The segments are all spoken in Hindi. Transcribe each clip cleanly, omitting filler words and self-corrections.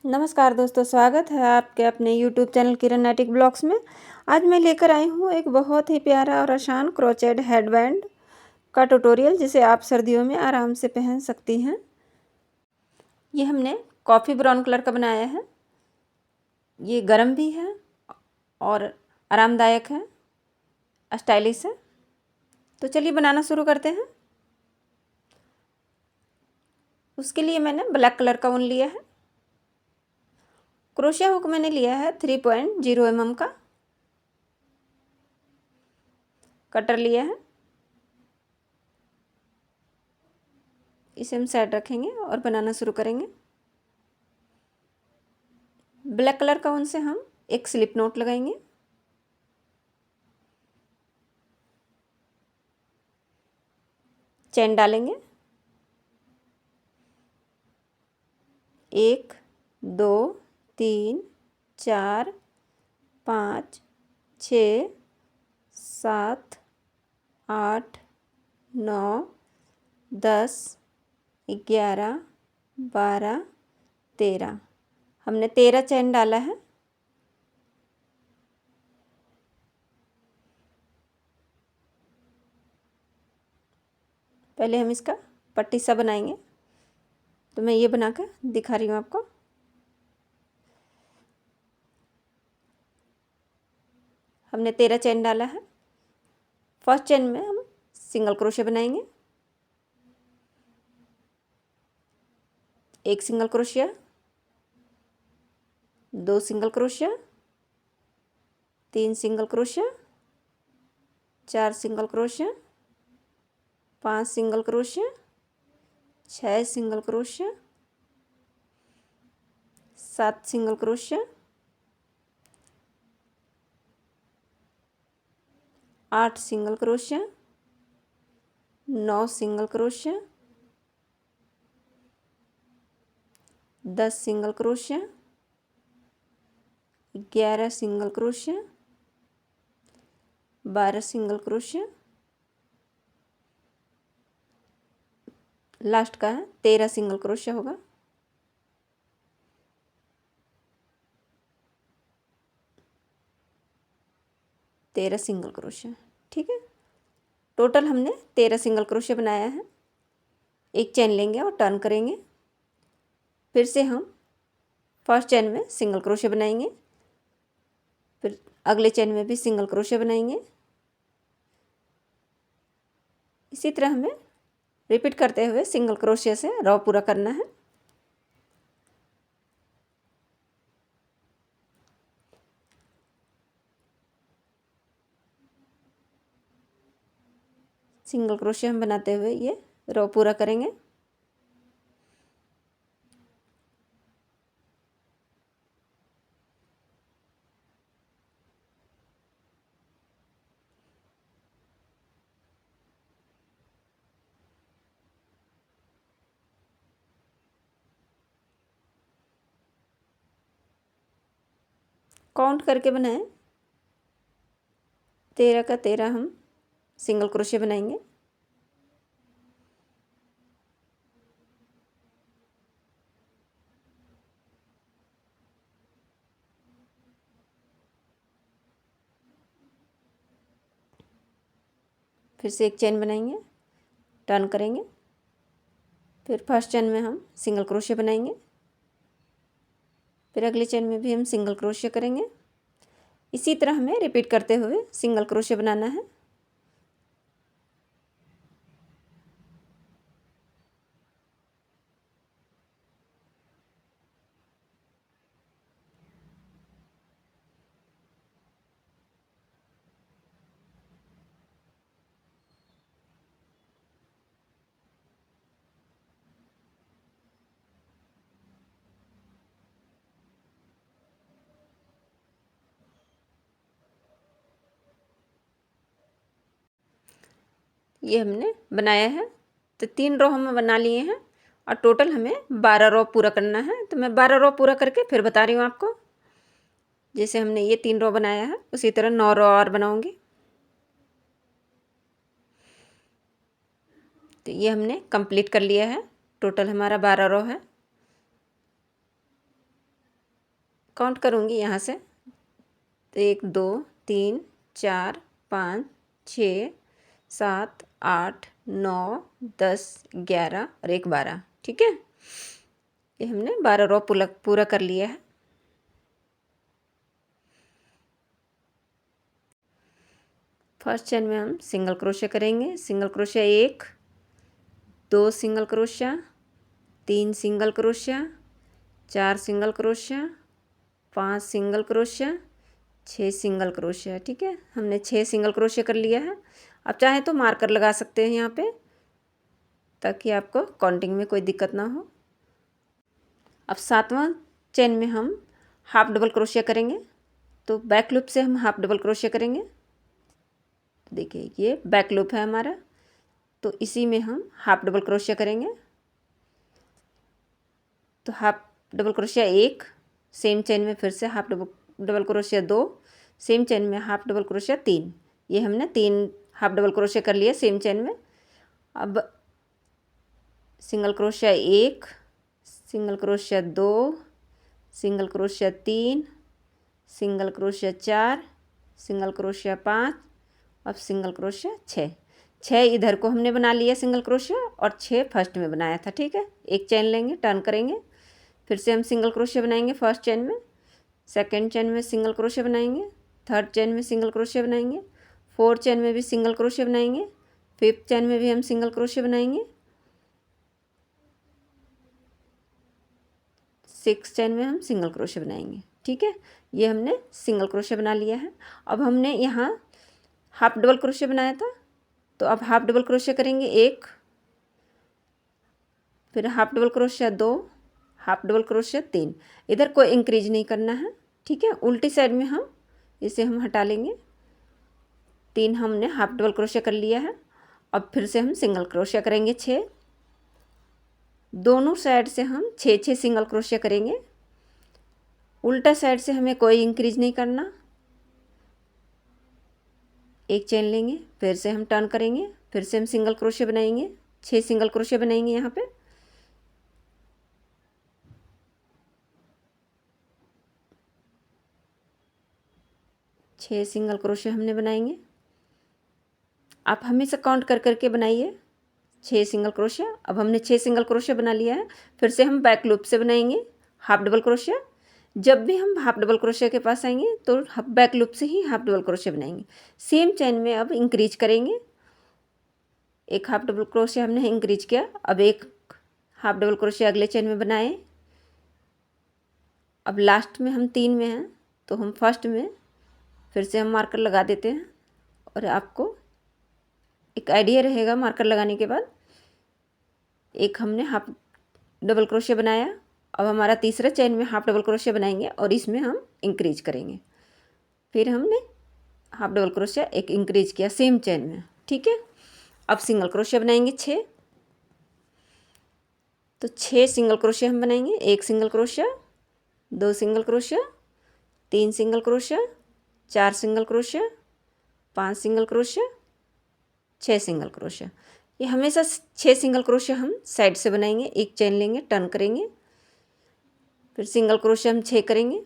नमस्कार दोस्तों, स्वागत है आपके अपने YouTube चैनल किरण ब्लॉग्स में। आज मैं लेकर आई हूँ एक बहुत ही प्यारा और आसान क्रोचेड हेडबैंड का ट्यूटोरियल, जिसे आप सर्दियों में आराम से पहन सकती हैं। ये हमने कॉफ़ी ब्राउन कलर का बनाया है। ये गर्म भी है और आरामदायक है, स्टाइलिश है। तो चलिए बनाना शुरू करते हैं। उसके लिए मैंने ब्लैक कलर का ऊन लिया है। क्रोशिया हुक मैंने लिया है 3.0 mm का। कटर लिया है, इसे हम साइड रखेंगे और बनाना शुरू करेंगे। ब्लैक कलर का ऊन से हम एक स्लिप नॉट लगाएंगे। चेन डालेंगे, 1 2 3 4 5 6 7 8 9 10 11 12 13। हमने 13 चेन डाला है। पहले हम इसका पट्टी सा बनाएंगे, तो मैं ये बनाकर दिखा रही हूँ आपको। हमने 13 चेन डाला है। फर्स्ट चेन में हम सिंगल क्रोशे बनाएंगे, एक single crochet, 2 single crochet, 3 single crochet, 4 single crochet, 5 single crochet, 6 single crochet, 7 single crochet, 8 single crochet, 9 single crochet, 10 single crochet, 11 single crochet, 12 single crochet, last का है 13 सिंगल क्रोशिया होगा। तेरह सिंगल क्रोशिया, ठीक है। टोटल हमने 13 सिंगल क्रोशिया बनाया है। एक चेन लेंगे और टर्न करेंगे। फिर से हम फर्स्ट चेन में सिंगल क्रोशिया बनाएंगे, फिर अगले चेन में भी सिंगल क्रोशिया बनाएंगे। इसी तरह हमें रिपीट करते हुए सिंगल क्रोशिया से रॉ पूरा करना है। सिंगल क्रोशिया हम बनाते हुए ये रॉ पूरा करेंगे। काउंट करके बनाएं। 13 का 13 हम सिंगल क्रोशिया बनाएंगे। फिर से एक चेन बनाएंगे, टर्न करेंगे, फिर फर्स्ट चेन में हम सिंगल क्रोशिया बनाएंगे, फिर अगले चेन में भी हम सिंगल क्रोशिया करेंगे। इसी तरह हमें रिपीट करते हुए सिंगल क्रोशिया बनाना है। ये हमने बनाया है, तो 3 रो हम बना लिए हैं और टोटल हमें 12 रो पूरा करना है। तो मैं 12 रो पूरा करके फिर बता रही हूँ आपको। जैसे हमने ये 3 रो बनाया है, उसी तरह 9 रो और बनाऊंगी। तो ये हमने कंप्लीट कर लिया है। टोटल हमारा 12 रो है। काउंट करूँगी यहाँ से, तो 1 2 3 4 5 6 7 8 9 10 11 और 1 12। ठीक है, ये हमने 12 रो पूरा कर लिया है। फर्स्ट चेन में हम सिंगल क्रोशिया करेंगे। Single crochet 1 2 single crochet, 3 single crochet, 4 single crochet, 5 single crochet, 6 single crochet. ठीक है, हमने 6 सिंगल क्रोशिया कर लिया है। अब चाहे तो मार्कर लगा सकते हैं यहाँ पे, ताकि आपको काउंटिंग में कोई दिक्कत ना हो। अब 7वां चेन में हम हाफ डबल क्रोशिया करेंगे। तो बैक लूप से हम हाफ डबल क्रोशिया करेंगे। देखिए ये बैक लूप है हमारा, तो इसी में हम हाफ डबल क्रोशिया करेंगे। तो half double crochet 1, same chain में फिर से half double crochet 2, same chain में हाफ डबल क्रोशिया 3। ये हमने 3 हाफ डबल क्रोशिया कर लिया सेम चेन में। अब single crochet 1, single crochet 2, single crochet 3, single crochet 4, single crochet 5, अब सिंगल क्रोशिया 6 इधर को हमने बना लिया सिंगल क्रोशिया, और 6 फर्स्ट में बनाया था। ठीक है, एक चेन लेंगे, टर्न करेंगे, फिर से हम सिंगल क्रोशिया बनाएंगे फर्स्ट चेन में, सेकंड चेन में सिंगल क्रोशिया बनाएंगे, थर्ड चेन में सिंगल क्रोशिया बनाएंगे, फोर्थ चेन में भी सिंगल क्रोशिया बनाएंगे, फिफ्थ चेन में भी हम सिंगल क्रोशिया बनाएंगे, सिक्स चेन में हम सिंगल क्रोशिया बनाएंगे। ठीक है, ये हमने सिंगल क्रोशिया बना लिया है। अब हमने यहाँ हाफ डबल क्रोशिया बनाया था, तो अब हाफ डबल क्रोशिया करेंगे 1, फिर half double crochet 2, half double crochet 3। इधर कोई इंक्रीज नहीं करना है। ठीक है, उल्टी साइड में हम इसे हम हटा लेंगे। 3 हमने हाफ डबल क्रोशिया कर लिया है। अब फिर से हम सिंगल क्रोशिया करेंगे 6, दोनों साइड से हम 6 सिंगल क्रोशिया करेंगे। उल्टा साइड से हमें कोई इंक्रीज नहीं करना। एक चेन लेंगे, फिर से हम टर्न करेंगे, फिर से हम सिंगल क्रोशिया बनाएंगे, 6 सिंगल क्रोशिया बनाएंगे। यहाँ पे 6 सिंगल क्रोशिया हमने बनाएंगे। आप हमेशा काउंट कर करके बनाइए 6 सिंगल क्रोशिया। अब हमने 6 सिंगल क्रोशिया बना लिया है। फिर से हम बैक लूप से बनाएंगे हाफ डबल क्रोशिया। जब भी हम हाफ डबल क्रोशिया के पास आएंगे तो बैक लूप से ही हाफ डबल क्रोशिया बनाएंगे। सेम चेन में अब इंक्रीज करेंगे। एक हाफ डबल क्रोशिया हमने इंक्रीज किया, अब एक हाफ डबल क्रोशिया अगले चेन में बनाए। अब लास्ट में हम 3 में हैं, तो हम फर्स्ट में फिर से हम मार्कर लगा देते हैं, और आपको एक आइडिया रहेगा मार्कर लगाने के बाद। एक हमने हाफ डबल क्रोशिया बनाया, अब हमारा तीसरा चेन में हाफ डबल क्रोशिया बनाएंगे और इसमें हम इंक्रीज करेंगे। फिर हमने हाफ डबल क्रोशिया एक इंक्रीज किया सेम चेन में। ठीक है, अब सिंगल क्रोशिया बनाएंगे 6, तो 6 सिंगल क्रोशिया हम बनाएंगे। 1 single crochet, 2 single crochet, 3 single crochet, 4 single crochet, 5 single crochet, 6 single crochet. ये हमेशा 6 सिंगल क्रोशिया हम साइड से बनाएंगे। एक चेन लेंगे, टर्न करेंगे, फिर सिंगल क्रोशिया हम 6 करेंगे,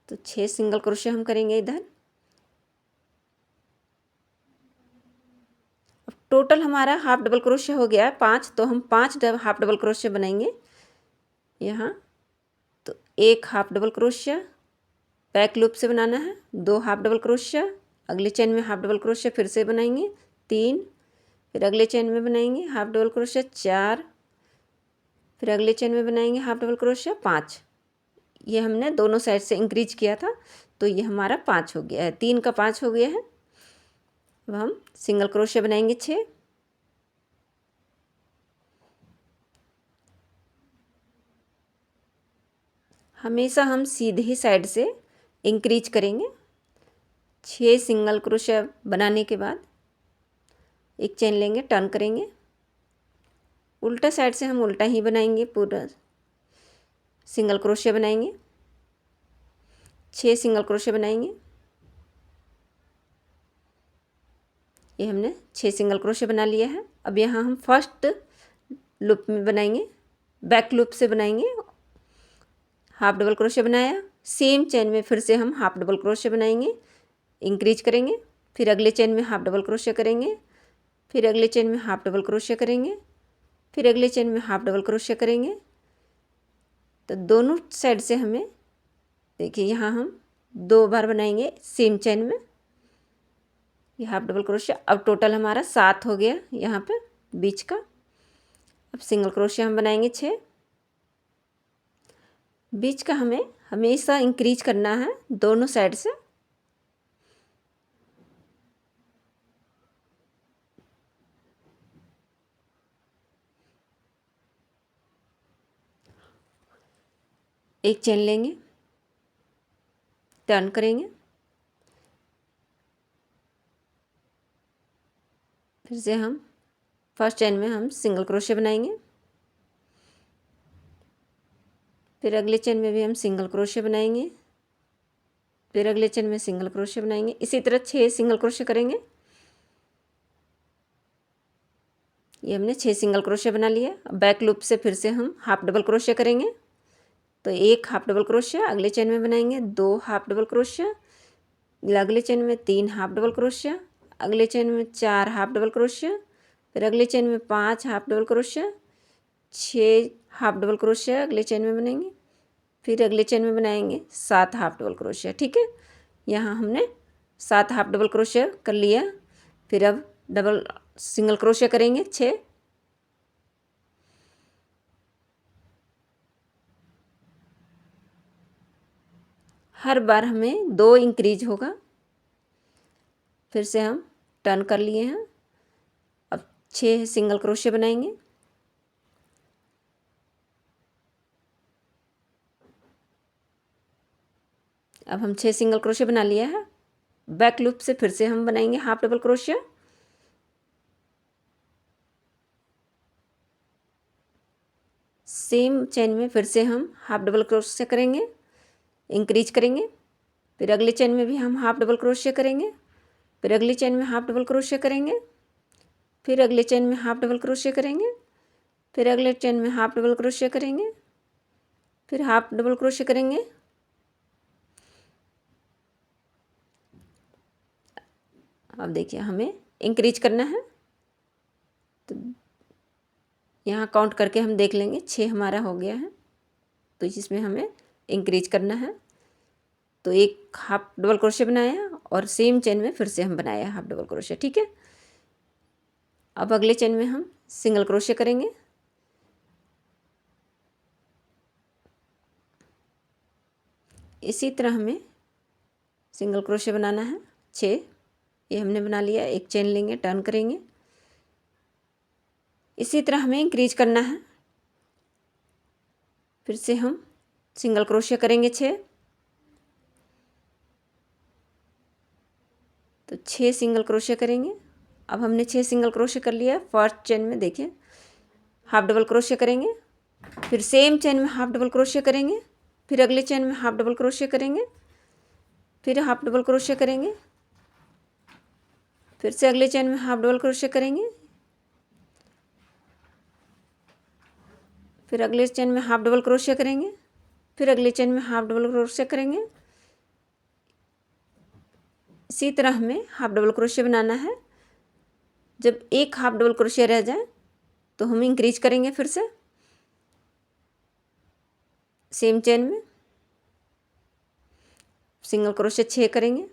तो 6 सिंगल क्रोशिया हम करेंगे इधर। अब टोटल हमारा हाफ डबल क्रोशिया हो गया 5, तो हम 5 हाफ डबल क्रोशिया बनाएंगे यहाँ। तो 1 half double crochet back loop से बनाना है, 2 हाफ डबल क्रोशिया, अगले चेन में हाफ डबल क्रोशिया फिर से बनाएंगे 3, फिर अगले चेन में बनाएंगे हाफ डबल क्रोशिया 4, फिर अगले चेन में बनाएंगे हाफ डबल क्रोशिया 5। ये हमने दोनों साइड से इंक्रीज किया था, तो ये हमारा 5 हो गया है, 3 का 5 हो गया है। अब हम सिंगल क्रोशिया बनाएंगे 6, हमेशा हम सीधे ही साइड से इंक्रीज करेंगे। 6 सिंगल क्रोशिया बनाने के बाद एक चेन लेंगे, टर्न करेंगे, उल्टा साइड से हम उल्टा ही बनाएंगे, पूरा सिंगल क्रोशिया बनाएंगे, 6 सिंगल क्रोशिया बनाएंगे। ये हमने 6 सिंगल क्रोशिया बना लिया है। अब यहाँ हम फर्स्ट लूप में बनाएंगे, बैक लूप से बनाएंगे हाफ डबल क्रोशिया बनाया, सेम चेन में फिर से हम हाफ डबल क्रोशिया बनाएंगे, इंक्रीज करेंगे, फिर अगले चेन में हाफ डबल क्रोशिया करेंगे, फिर अगले चेन में हाफ डबल क्रोशिया करेंगे, फिर अगले चेन में हाफ डबल क्रोशिया करेंगे। तो दोनों साइड से हमें देखिए यहाँ हम 2 बार बनाएंगे सेम चेन में, ये हाफ डबल क्रोशिया। अब टोटल हमारा 7 हो गया यहाँ पे बीच का। अब सिंगल क्रोशिया हम बनाएंगे 6। बीच का हमें हमेशा इंक्रीज करना है दोनों साइड से। एक चेन लेंगे, टर्न करेंगे, फिर से हम फर्स्ट चेन में हम सिंगल क्रोशिया बनाएंगे, फिर अगले चेन में भी हम सिंगल क्रोशिया बनाएंगे, फिर अगले चेन में सिंगल क्रोशिया बनाएंगे। इसी तरह 6 सिंगल क्रोशिया करेंगे। ये हमने 6 सिंगल क्रोशिया बना लिया। अब बैक लूप से फिर से हम हाफ डबल क्रोशिया करेंगे। तो एक हाफ डबल क्रोशिया अगले चेन में बनाएंगे, 2 हाफ डबल क्रोशिया, अगले चेन में 3 हाफ डबल क्रोशिया, अगले चेन में 4 हाफ डबल क्रोशिया, फिर अगले चेन में 5 half double crochet, 6 half double crochet अगले चेन में बनाएंगे, फिर अगले चेन में बनाएंगे 7 हाफ डबल क्रोशिया। ठीक है, यहाँ हमने 7 हाफ डबल क्रोशिया कर लिया। फिर अब डबल सिंगल क्रोशिया करेंगे 6। हर बार हमें 2 इंक्रीज होगा। फिर से हम टर्न कर लिए हैं। अब 6 सिंगल क्रोशिया बनाएंगे, अब हम 6 सिंगल क्रोशिया बना लिया है। बैक लूप से फिर से हम बनाएंगे half double crochet, same chain में फिर से हम हाफ डबल क्रोशिया करेंगे, इंक्रीज करेंगे, फिर अगले चेन में भी हम हाफ डबल क्रोशिया करेंगे, फिर अगले चेन में हाफ डबल क्रोशिया करेंगे, फिर अगले चेन में हाफ डबल क्रोशिया करेंगे, फिर अगले चेन में हाफ डबल क्रोशिया करेंगे, फिर हाफ डबल क्रोशिया करेंगे। अब देखिए हमें इंक्रीज करना है, तो यहाँ काउंट करके हम देख लेंगे 6 हमारा हो गया है। तो इसमें हमें इंक्रीज करना है। तो एक हाफ डबल क्रोशिया बनाया और सेम चेन में फिर से हम बनाया हाफ डबल क्रोशिया। ठीक है, अब अगले चेन में हम सिंगल क्रोशिया करेंगे, इसी तरह हमें सिंगल क्रोशिया बनाना है 6। ये हमने बना लिया। एक चेन लेंगे, टर्न करेंगे, इसी तरह हमें इंक्रीज करना है। फिर से हम सिंगल क्रोशिया करेंगे 6। तो 6 सिंगल क्रोशिया करेंगे। अब हमने 6 सिंगल क्रोशिया कर लिया। फर्स्ट चेन में देखिए हाफ डबल क्रोशिया करेंगे, फिर सेम चेन में हाफ डबल क्रोशिया करेंगे, फिर अगले चेन में हाफ डबल क्रोशिया करेंगे, फिर हाफ डबल क्रोशिया करेंगे, फिर से अगले चेन में हाफ डबल क्रोशिया करेंगे, फिर अगले चेन में हाफ डबल क्रोशिया करेंगे, फिर अगले चेन में हाफ डबल क्रोशिया करेंगे। इसी तरह हमें हाफ डबल क्रोशिया बनाना है। जब एक हाफ डबल क्रोशिया रह जाए तो हम इंक्रीज करेंगे, फिर से सेम चेन में सिंगल क्रोशिया 6 करेंगे,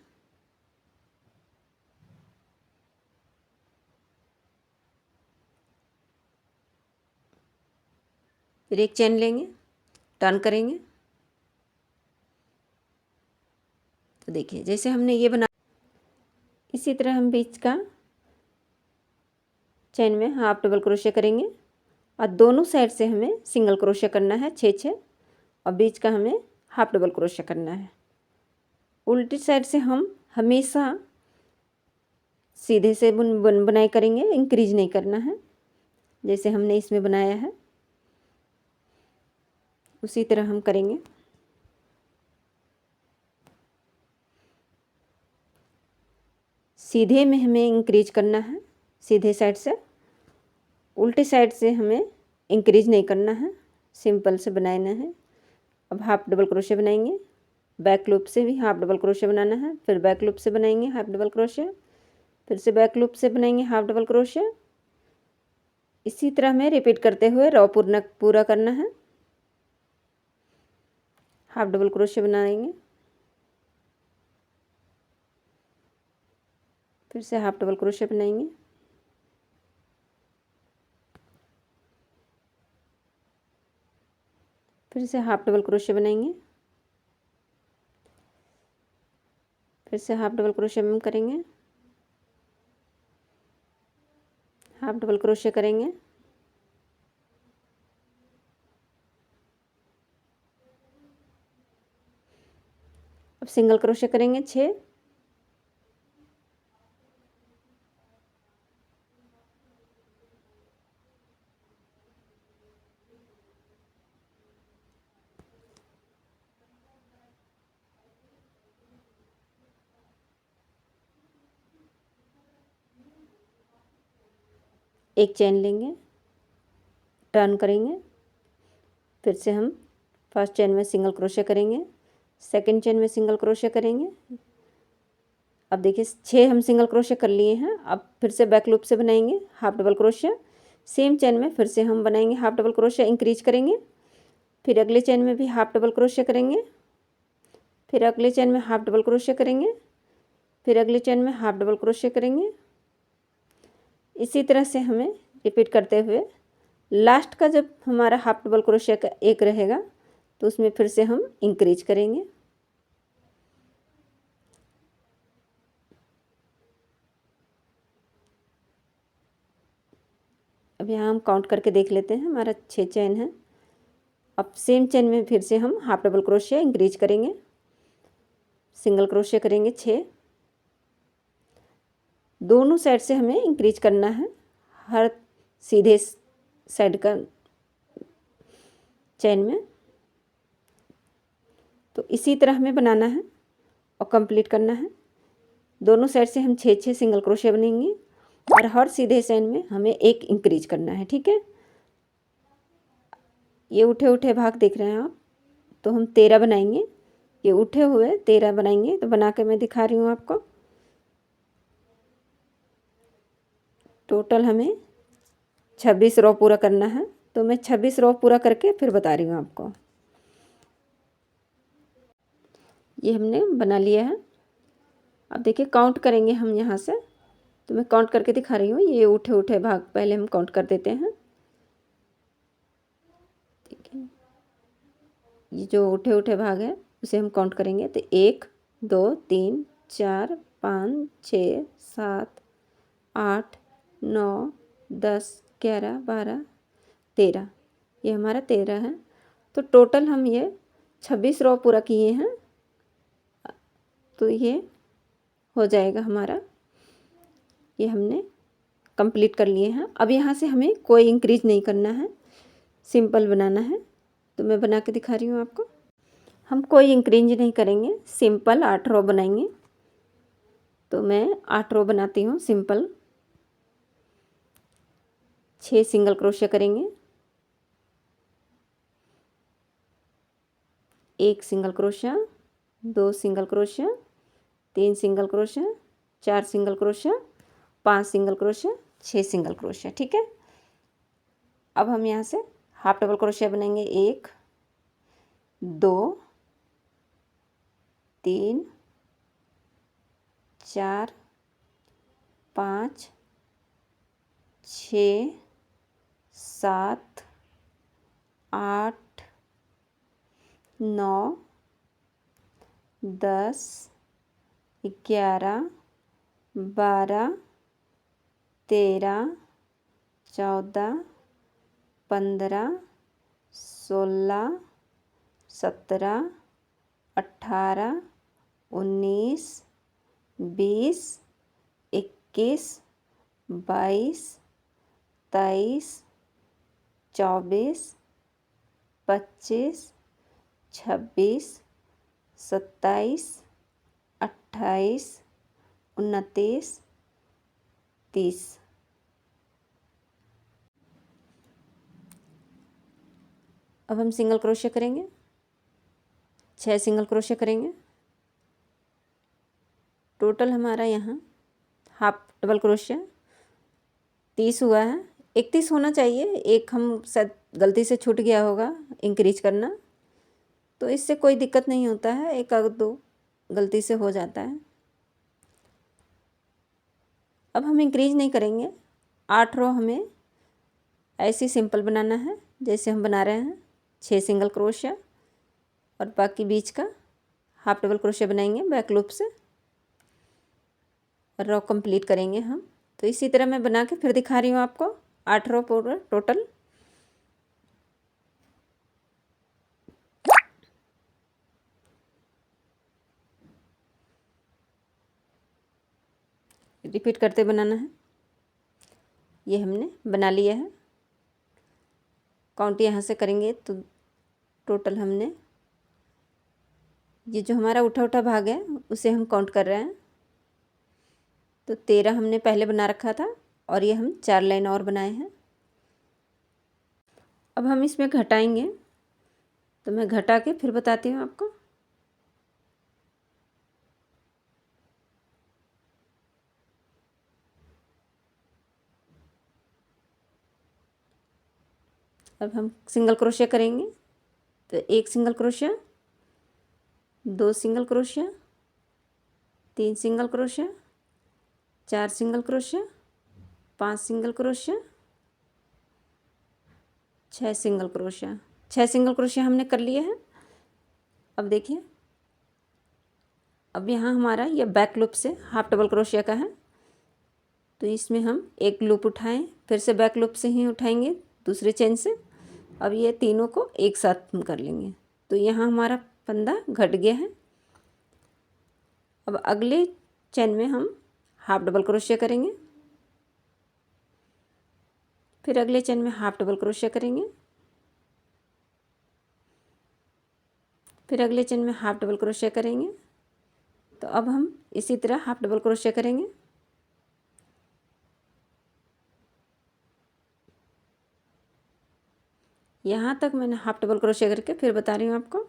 फिर एक चेन लेंगे, टर्न करेंगे। तो देखिए जैसे हमने ये बना, इसी तरह हम बीच का चेन में हाफ डबल क्रोशिया करेंगे और दोनों साइड से हमें सिंगल क्रोशिया करना है 6 और बीच का हमें हाफ डबल क्रोशिया करना है। उल्टी साइड से हम हमेशा सीधे से बुनाई करेंगे, इंक्रीज नहीं करना है। जैसे हमने इसमें बनाया है उसी तरह हम करेंगे। सीधे में हमें इंक्रीज करना है, सीधे साइड से। उल्टे साइड से हमें इंक्रीज नहीं करना है, सिंपल से बनाना है। अब हाफ डबल क्रोशे बनाएंगे, बैक लूप से भी हाफ डबल क्रोशे बनाना है, फिर बैक लूप से बनाएंगे हाफ डबल क्रोशे, फिर से बैक लूप से बनाएंगे हाफ डबल क्रोशे। इसी तरह हमें रिपीट करते हुए रो पूरा करना है। हाफ डबल क्रोशे बनाएंगे, फिर से हाफ डबल क्रोशे बनाएंगे, फिर से हाफ डबल क्रोशे बनाएंगे, फिर से हाफ डबल क्रोशे में करेंगे, हाफ डबल क्रोशे करेंगे, अब सिंगल क्रोशे करेंगे 6, एक चेन लेंगे, टर्न करेंगे, फिर से हम फर्स्ट चेन में सिंगल क्रोशे करेंगे, सेकंड चेन में सिंगल क्रोशे करेंगे। अब देखिए 6 हम सिंगल क्रोशे कर लिए हैं। अब फिर से बैक लूप से बनाएंगे half double crochet, same chain में फिर से हम बनाएंगे हाफ डबल क्रोशे, इंक्रीज करेंगे, फिर अगले चेन में भी हाफ डबल क्रोशे करेंगे, फिर अगले चेन में हाफ डबल क्रोशे करेंगे, फिर अगले चेन में हाफ डबल क्रोशे करेंगे। इसी तरह से हमें रिपीट करते हुए लास्ट का जब हमारा हाफ डबल क्रोशे का एक रहेगा तो उसमें फिर से हम इंक्रीज करेंगे। अब यहाँ हम काउंट करके देख लेते हैं, हमारा 6 चेन है। अब सेम चेन में फिर से हम हाफ डबल क्रोशे इंक्रीज करेंगे, सिंगल क्रोशे करेंगे 6, दोनों साइड से हमें इंक्रीज करना है, हर सीधे साइड का चेन में। तो इसी तरह हमें बनाना है और कंप्लीट करना है। दोनों साइड से हम 6 सिंगल क्रोशे बनेंगे और हर सीधे चेन में हमें एक इंक्रीज करना है, ठीक है। ये उठे उठे भाग देख रहे हैं आप, तो हम 13 बनाएंगे, ये उठे हुए 13 बनाएंगे। तो बना के मैं दिखा रही हूँ आपको। टोटल हमें 26 रो पूरा करना है, तो मैं 26 रो पूरा करके फिर बता रही हूँ आपको। ये हमने बना लिया है। अब देखिए काउंट करेंगे हम यहाँ से, तो मैं काउंट करके दिखा रही हूँ। ये उठे उठे भाग पहले हम काउंट कर देते हैं, ठीक है। ये जो उठे उठे भाग है उसे हम काउंट करेंगे, तो 1 2 3 4 5 6 7 8 9 10 11 12 13, ये हमारा 13 है। तो टोटल हम ये 26 रो पूरा किए हैं, तो ये हो जाएगा हमारा, ये हमने कंप्लीट कर लिए हैं। अब यहाँ से हमें कोई इंक्रीज नहीं करना है, सिंपल बनाना है। तो मैं बना के दिखा रही हूँ आपको। हम कोई इंक्रीज नहीं करेंगे, सिंपल 8 रो बनाएंगे। तो मैं 8 रो बनाती हूँ सिंपल। 6 सिंगल क्रोशे करेंगे, 1 single crochet, 2 single crochet, 3 single crochet, 4 single crochet, 5 single crochet, 6 single crochet, ठीक है। अब हम यहाँ से हाफ डबल क्रोशिया बनाएंगे, 1 2 3 4 5 6 7 8 9 10 11 12 13 14 15 16 17 18 19 20 21 22 23 24 25 26 27 28 29 30। अब हम सिंगल क्रोशिया करेंगे, 6 सिंगल क्रोशे करेंगे। टोटल हमारा यहाँ हाफ डबल क्रोशे 30 हुआ है। 31 होना चाहिए, एक हम शायद गलती से छूट गया होगा इंक्रीज करना, तो इससे कोई दिक्कत नहीं होता है, एक आध दो गलती से हो जाता है। अब हम इंक्रीज नहीं करेंगे। 8 रो हमें ऐसे सिंपल बनाना है जैसे हम बना रहे हैं। 6 सिंगल क्रोशिया और बाकी बीच का हाफ डबल क्रोशिया बनाएंगे बैक लूप से और रो कंप्लीट करेंगे हम। तो इसी तरह मैं बना के फिर दिखा रही हूँ आपको। 8 रो पूरा टोटल। रिपीट करते बनाना है। ये हमने बना लिया है। काउंट यहाँ से करेंगे तो टोटल हमने ये जो हमारा उठा उठा भाग है उसे हम काउंट कर रहे हैं। तो 13 हमने पहले बना रखा था और ये हम 4 लाइन और बनाए हैं। अब हम इसमें घटाएंगे, तो मैं घटा के फिर बताती हूँ आपको। अब हम सिंगल क्रोशिया करेंगे। तो 1 single crochet, 2 single crochet, 3 single crochet, 4 single crochet, 5 single crochet, 6 single crochet. 6 single crochet हमने कर लिए हैं। अब देखिए, अब यहाँ हमारा ये बैक लूप से हाफ डबल क्रोशिया का है, तो इसमें हम एक लूप उठाएं, फिर से बैक लूप से ही उठाएंगे दूसरे चेन से। अब ये तीनों को एक साथ हम कर लेंगे। तो यहाँ हमारा फंदा घट गया है। अब अगले चेन में हम हाफ डबल क्रोशिया करेंगे, फिर अगले चेन में हाफ डबल क्रोशिया करेंगे, फिर अगले चेन में हाफ डबल क्रोशिया करेंगे। तो अब हम इसी तरह हाफ डबल क्रोशिया करेंगे। यहाँ तक मैंने हाफ डबल क्रोशिया करके फिर बता रही हूँ आपको।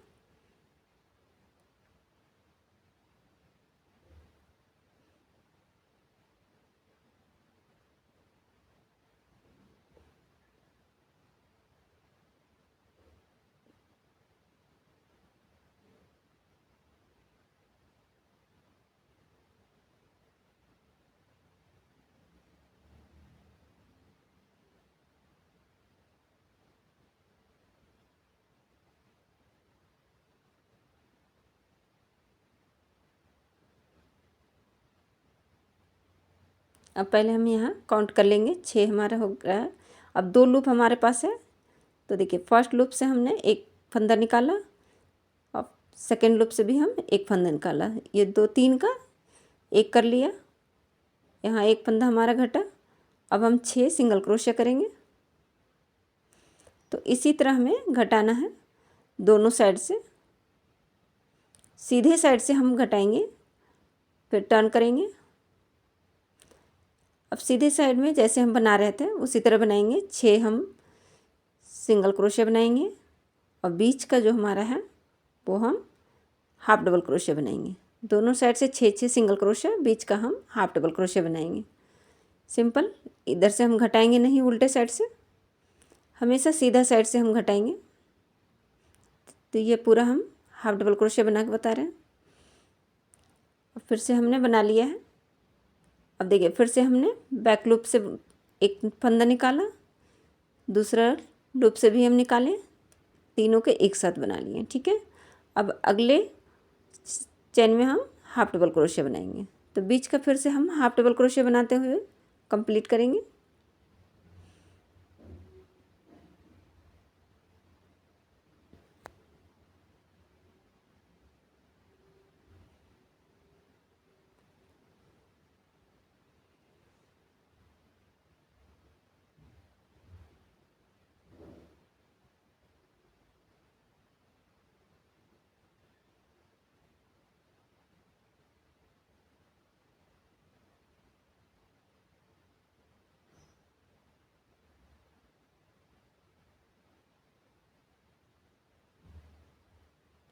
अब पहले हम यहाँ काउंट कर लेंगे। 6 हमारा हो गया है। अब 2 लूप हमारे पास है। तो देखिए, फर्स्ट लूप से हमने एक फंदा निकाला और सेकेंड लूप से भी हम एक फंदा निकाला। ये 2 3 का एक कर लिया। यहाँ एक फंदा हमारा घटा। अब हम 6 सिंगल क्रोशिया करेंगे। तो इसी तरह हमें घटाना है दोनों साइड से। सीधे साइड से हम घटाएंगे, फिर टर्न करेंगे। अब सीधे साइड में जैसे हम बना रहे थे उसी तरह बनाएंगे। 6 हम सिंगल क्रोशिया बनाएंगे और बीच का जो हमारा है वो हम हाफ डबल क्रोशिया बनाएंगे। दोनों साइड से 6 सिंगल क्रोशिया, बीच का हम हाफ डबल क्रोशिया बनाएंगे। सिंपल। इधर से हम घटाएंगे नहीं, उल्टे साइड से, हमेशा सीधा साइड से हम घटाएंगे। तो ये पूरा हम हाफ डबल क्रोशिया बना के बता रहे हैं। और फिर से हमने बना लिया है। अब देखिए, फिर से हमने बैक लूप से एक फंदा निकाला, दूसरा लूप से भी हम निकालें, तीनों के एक साथ बना लिए। ठीक है। अब अगले चेन में हम हाफ डबल क्रोशिया बनाएंगे। तो बीच का फिर से हम हाफ डबल क्रोशिया बनाते हुए कंप्लीट करेंगे।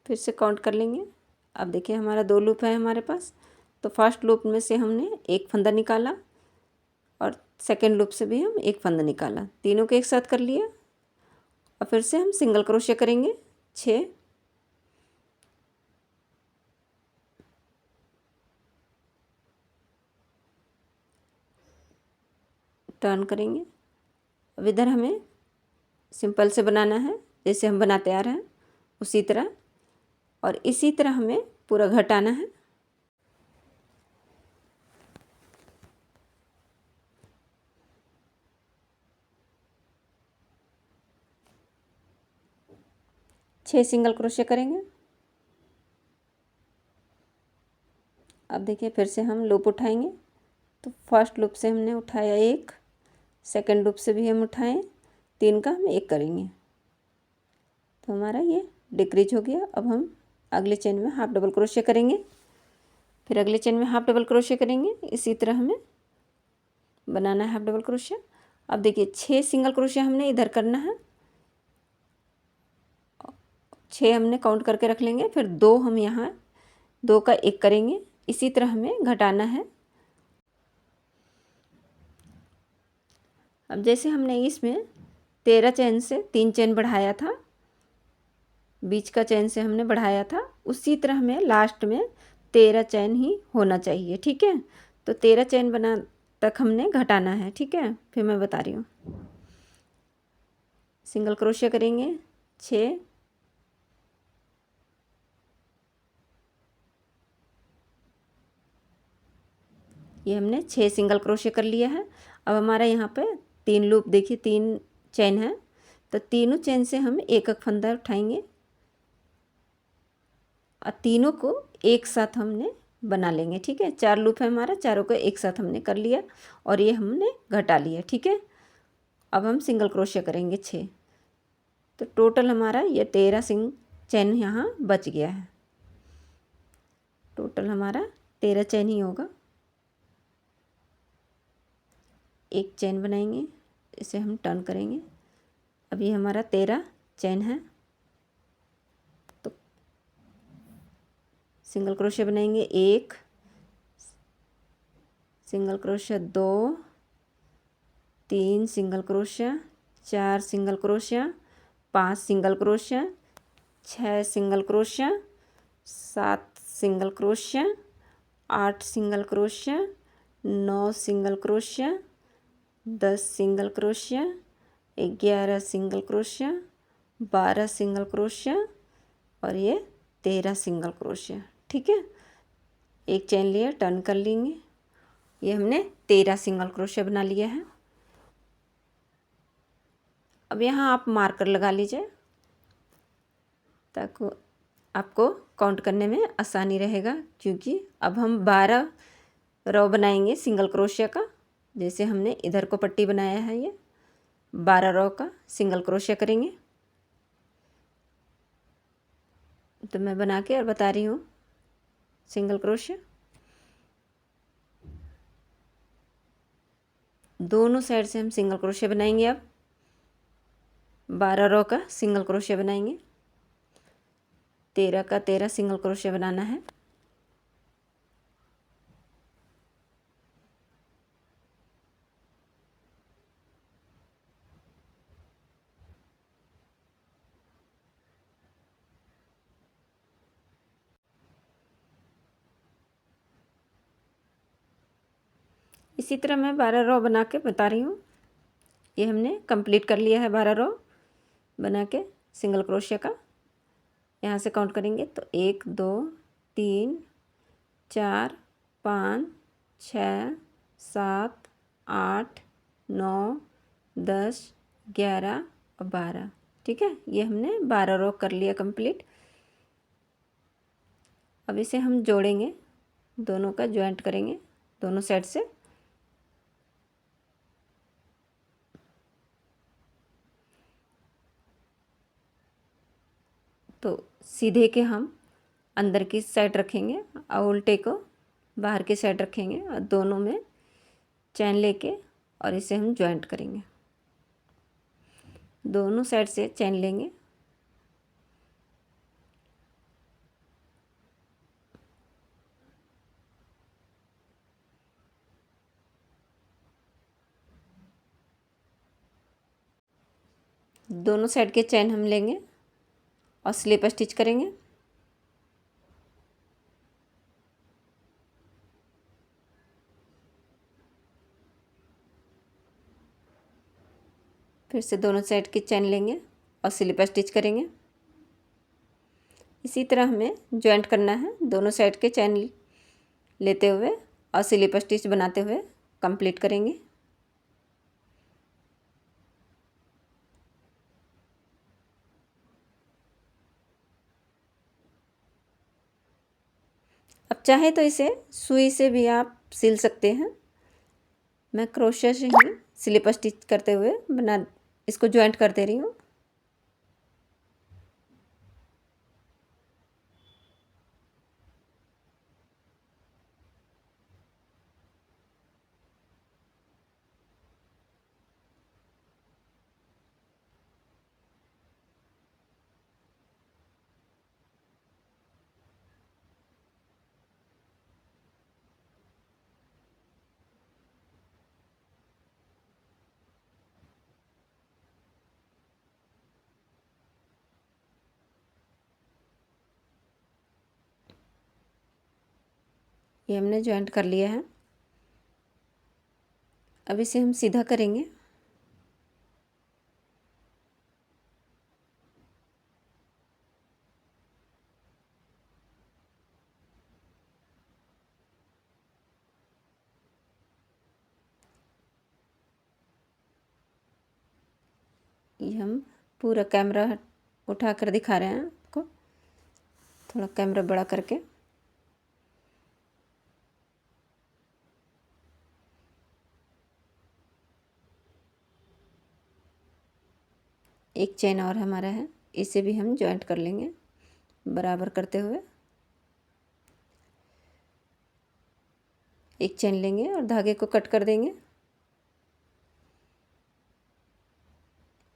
फिर से काउंट कर लेंगे। अब देखिए हमारा 2 लूप है हमारे पास। तो फर्स्ट लूप में से हमने एक फंदा निकाला और सेकंड लूप से भी हम एक फंदा निकाला, तीनों को एक साथ कर लिया। और फिर से हम सिंगल क्रोशे करेंगे 6, टर्न करेंगे। अब इधर हमें सिंपल से बनाना है जैसे हम बनाते आ रहे हैं उसी तरह, और इसी तरह हमें पूरा घटाना है। छः सिंगल क्रोशे करेंगे। अब देखिए फिर से हम लूप उठाएंगे। तो फर्स्ट लूप से हमने उठाया एक, सेकंड लूप से भी हम उठाएं, 3 का हम एक करेंगे। तो हमारा ये डिक्रीज हो गया। अब हम अगले चेन में हाफ डबल क्रोशे करेंगे, फिर अगले चेन में हाफ डबल क्रोशे करेंगे। इसी तरह हमें बनाना है हाफ डबल क्रोशे। अब देखिए 6 सिंगल क्रोशे हमने इधर करना है, 6 हमने काउंट करके रख लेंगे। फिर 2 हम यहाँ 2 का एक करेंगे। इसी तरह हमें घटाना है। अब जैसे हमने इसमें 13 चेन से 3 चेन बढ़ाया था, बीच का चेन से हमने बढ़ाया था, उसी तरह हमें लास्ट में 13 चेन ही होना चाहिए। ठीक है, तो 13 चेन बना तक हमने घटाना है। ठीक है, फिर मैं बता रही हूँ। सिंगल क्रोशे करेंगे 6, ये हमने 6 सिंगल क्रोशे कर लिया है। अब हमारा यहाँ पे 3 लूप देखिए, 3 चेन है, तो तीनों चेन से हम एक एक फंदा उठाएंगे और तीनों को एक साथ हमने बना लेंगे। ठीक है, 4 लूप है हमारा, चारों को एक साथ हमने कर लिया और ये हमने घटा लिया। ठीक है, अब हम सिंगल क्रोशे करेंगे 6, तो टोटल हमारा ये 13 चेन यहाँ बच गया है। टोटल हमारा 13 चेन ही होगा। एक चेन बनाएंगे, इसे हम टर्न करेंगे। अभी हमारा 13 चेन है, तो सिंगल क्रोशे बनाएंगे 1, single crochet 2, 3 single crochet, 4 single crochet, 5 single crochet, 6 single crochet, 7 single crochet, 8 single crochet, 9 single crochet, 10 single crochet, 11 single crochet, 12 single crochet और ये 13 सिंगल क्रोशिया। ठीक है, एक चेन लिया, टर्न कर लेंगे। ये हमने 13 सिंगल क्रोशिया बना लिया है। अब यहाँ आप मार्कर लगा लीजिए ताकि आपको काउंट करने में आसानी रहेगा, क्योंकि अब हम 12 रो बनाएंगे सिंगल क्रोशिया का। जैसे हमने इधर को पट्टी बनाया है, ये 12 रो का सिंगल क्रोशिया करेंगे। तो मैं बना के और बता रही हूँ। सिंगल क्रोशिया दोनों साइड से हम सिंगल क्रोशिया बनाएंगे। अब 12 रो का सिंगल क्रोशिया बनाएंगे, 13 का 13 सिंगल क्रोशिया बनाना है। इसी तरह मैं 12 रो बना के बता रही हूँ। ये हमने कंप्लीट कर लिया है 12 रो बना के सिंगल क्रोशिया का। यहाँ से काउंट करेंगे तो 1 2 3 4 5 6 7 8 9 10 11 और 12। ठीक है, ये हमने 12 रो कर लिया कंप्लीट। अब इसे हम जोड़ेंगे, दोनों का ज्वाइंट करेंगे दोनों साइड से। तो सीधे के हम अंदर की साइड रखेंगे और उल्टे को बाहर की साइड रखेंगे और दोनों में चैन लेके और इसे हम ज्वाइंट करेंगे। दोनों साइड से चैन लेंगे दोनों साइड के चैन हम लेंगे और स्लिप स्टिच करेंगे। फिर से दोनों साइड की चैन लेंगे और स्लिप स्टिच करेंगे। इसी तरह हमें जॉइंट करना है, दोनों साइड के चैन लेते हुए और स्लिप स्टिच बनाते हुए कंप्लीट करेंगे। अब चाहे तो इसे सुई से भी आप सिल सकते हैं। मैं क्रोशे से ही स्लिप स्टिच करते हुए इसको जॉइंट कर दे रही हूँ। ये हमने जॉइंट कर लिया है। अब इसे हम सीधा करेंगे। ये हम पूरा कैमरा उठा कर दिखा रहे हैं आपको, थोड़ा कैमरा बड़ा करके। एक चेन और हमारा है, इसे भी हम जॉइंट कर लेंगे बराबर करते हुए। एक चेन लेंगे और धागे को कट कर देंगे,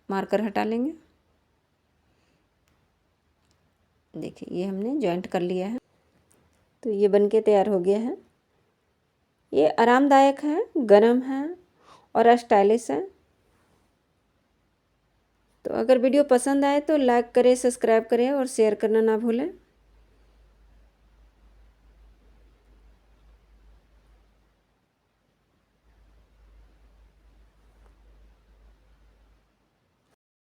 मार्कर हटा लेंगे। देखिए ये हमने जॉइंट कर लिया है। तो ये बनके तैयार हो गया है। ये आरामदायक है, गरम है और स्टाइलिश है। तो अगर वीडियो पसंद आए तो लाइक करें, सब्सक्राइब करें और शेयर करना ना भूलें।